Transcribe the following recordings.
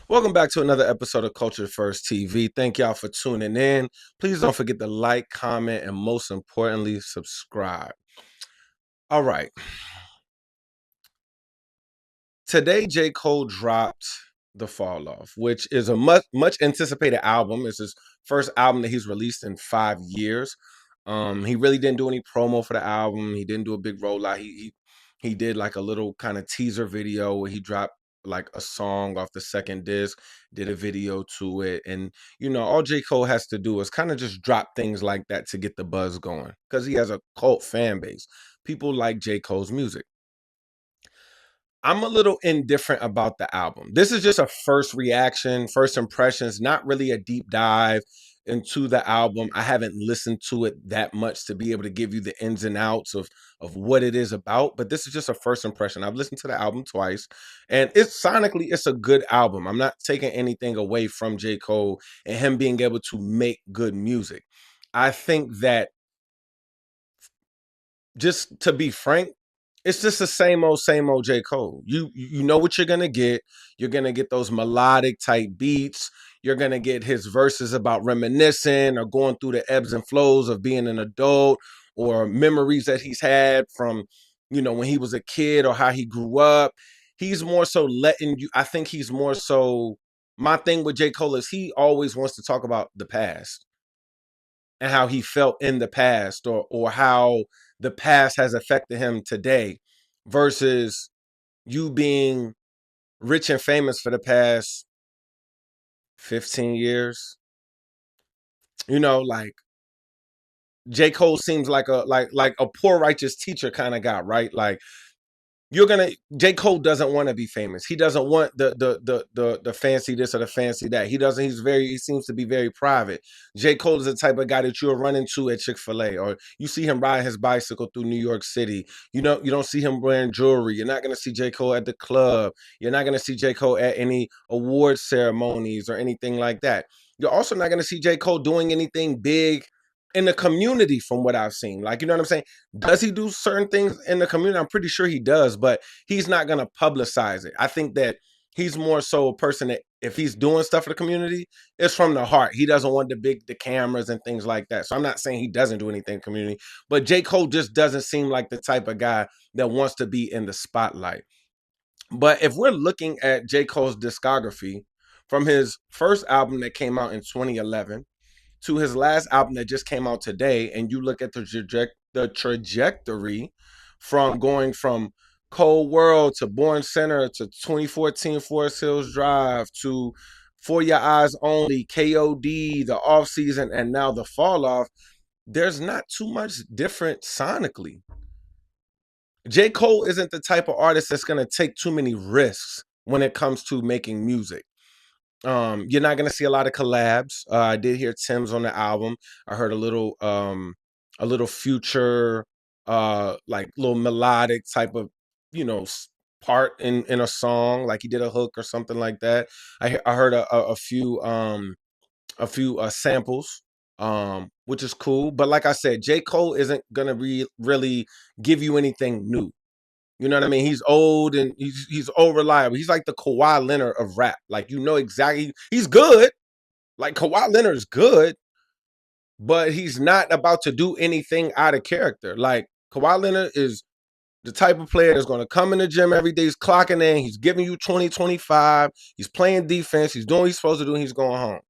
Welcome back to another episode of Culture First TV. Thank y'all for tuning in. Please don't forget to like, comment, and most importantly, subscribe. All right. Today, J. Cole dropped The Fall Off, which is a much anticipated album. It's his first album that he's released in 5 years. He really didn't do any promo for the album. He didn't do a big rollout. He did like a little kind of teaser video where he dropped like a song off the second disc, did a video to it. And all J. Cole has to do is kind of just drop things like that to get the buzz going because he has a cult fan base. People like J. Cole's music. I'm a little indifferent about the album. This is just a first reaction, first impressions, not really a deep dive into the album. I haven't listened to it that much to be able to give you the ins and outs of what it is about, but this is just a first impression. I've listened to the album twice, and it's a good album. I'm not taking anything away from J. Cole and him being able to make good music. I think that, just to be frank, it's just the same old J. Cole. You know what you're gonna get. You're gonna get those melodic type beats. You're gonna get his verses about reminiscing or going through the ebbs and flows of being an adult, or memories that he's had from when he was a kid or how he grew up. He's more so letting you. I think he's more so. My thing with J. Cole is he always wants to talk about the past and how he felt in the past, or how the past has affected him today, versus you being rich and famous for the past 15 years. Like, J. Cole seems like a poor righteous teacher kind of guy, right? Like, J. Cole doesn't want to be famous. He doesn't want the fancy this or the fancy that. He seems to be very private. J. Cole is the type of guy that you'll run into at Chick-fil-A, or you see him ride his bicycle through New York City. You don't see him wearing jewelry. You're not gonna see J. Cole at the club. You're not gonna see J. Cole at any award ceremonies or anything like that. You're also not gonna see J. Cole doing anything big in the community, from what I've seen. Like, you know what I'm saying? Does he do certain things in the community? I'm pretty sure he does, but he's not going to publicize it. I think that he's more so a person that, if he's doing stuff for the community, it's from the heart. He doesn't want the cameras and things like that. So I'm not saying he doesn't do anything in the community, but J. Cole just doesn't seem like the type of guy that wants to be in the spotlight. But if we're looking at J. Cole's discography, from his first album that came out in 2011 to his last album that just came out today, and you look at the trajectory from going from Cold World to Born Center to 2014 Forest Hills Drive to For Your Eyes Only, KOD, the off season, and now the fall off, there's not too much different sonically. J. Cole isn't the type of artist that's going to take too many risks when it comes to making music. You're not gonna see a lot of collabs. I did hear Tim's on the album. I heard a little Future, like little melodic type of, part in a song, like he did a hook or something like that. I heard a few samples, which is cool. But like I said, J. Cole isn't gonna really give you anything new. You know what I mean? He's old and he's old reliable. He's like the Kawhi Leonard of rap. Like, exactly, he's good. Like, Kawhi Leonard is good, but he's not about to do anything out of character. Like, Kawhi Leonard is the type of player that's going to come in the gym every day. He's clocking in. He's giving you 20, 25. He's playing defense. He's doing what he's supposed to do. And he's going home.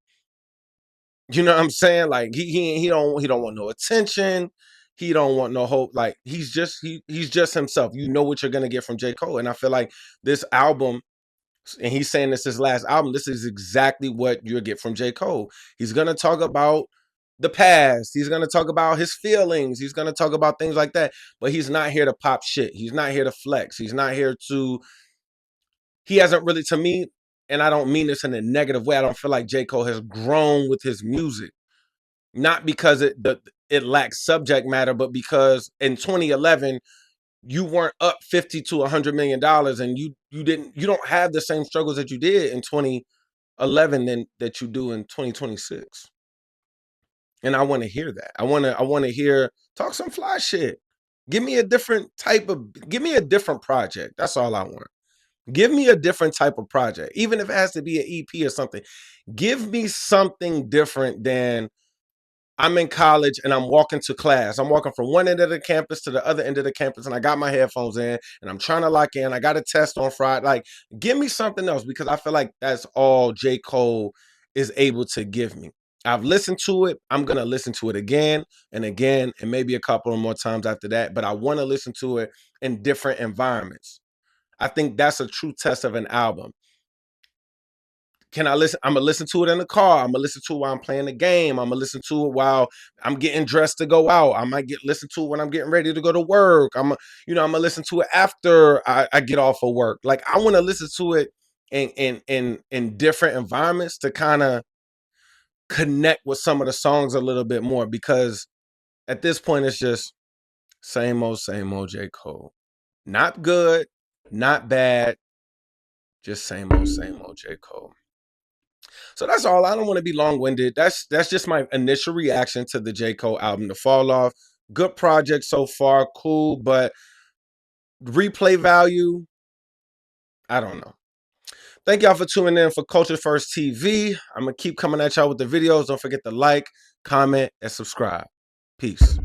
You know what I'm saying? Like, he don't want no attention. He don't want no hope. Like, he's just himself. You know what you're gonna get from J. Cole. And I feel like this album, and he's saying this is his last album, this is exactly what you'll get from J. Cole. He's gonna talk about the past. He's gonna talk about his feelings. He's gonna talk about things like that. But he's not here to pop shit. He's not here to flex. He's not here to. He hasn't really, to me, and I don't mean this in a negative way, I don't feel like J. Cole has grown with his music. Not because it lacks subject matter, but because in 2011 you weren't up 50 to $100 million, and you don't have the same struggles that you did in 2011 than that you do in 2026. And I want to hear that. I want to hear, talk some fly shit. Give me a different project. That's all I want. Give me a different type of project, even if it has to be an EP or something. Give me something different than I'm in college and I'm walking to class. I'm walking from one end of the campus to the other end of the campus, and I got my headphones in and I'm trying to lock in. I got a test on Friday. Like, give me something else, because I feel like that's all J. Cole is able to give me. I've listened to it. I'm going to listen to it again and again, and maybe a couple of more times after that. But I want to listen to it in different environments. I think that's a true test of an album. Can I listen? I'm gonna listen to it in the car. I'm gonna listen to it while I'm playing the game. I'm gonna listen to it while I'm getting dressed to go out. I might listen to it when I'm getting ready to go to work. I'm gonna listen to it after I get off of work. Like, I want to listen to it in different environments to kind of connect with some of the songs a little bit more, because at this point it's just same old J. Cole. Not good, not bad, just same old J. Cole. So that's all. I don't want to be long-winded. That's just my initial reaction to the J. Cole album, The Fall Off. Good project so far, cool, but replay value, I don't know. Thank y'all for tuning in for Culture First TV. I'm gonna keep coming at y'all with the videos. Don't forget to like, comment, and subscribe. Peace.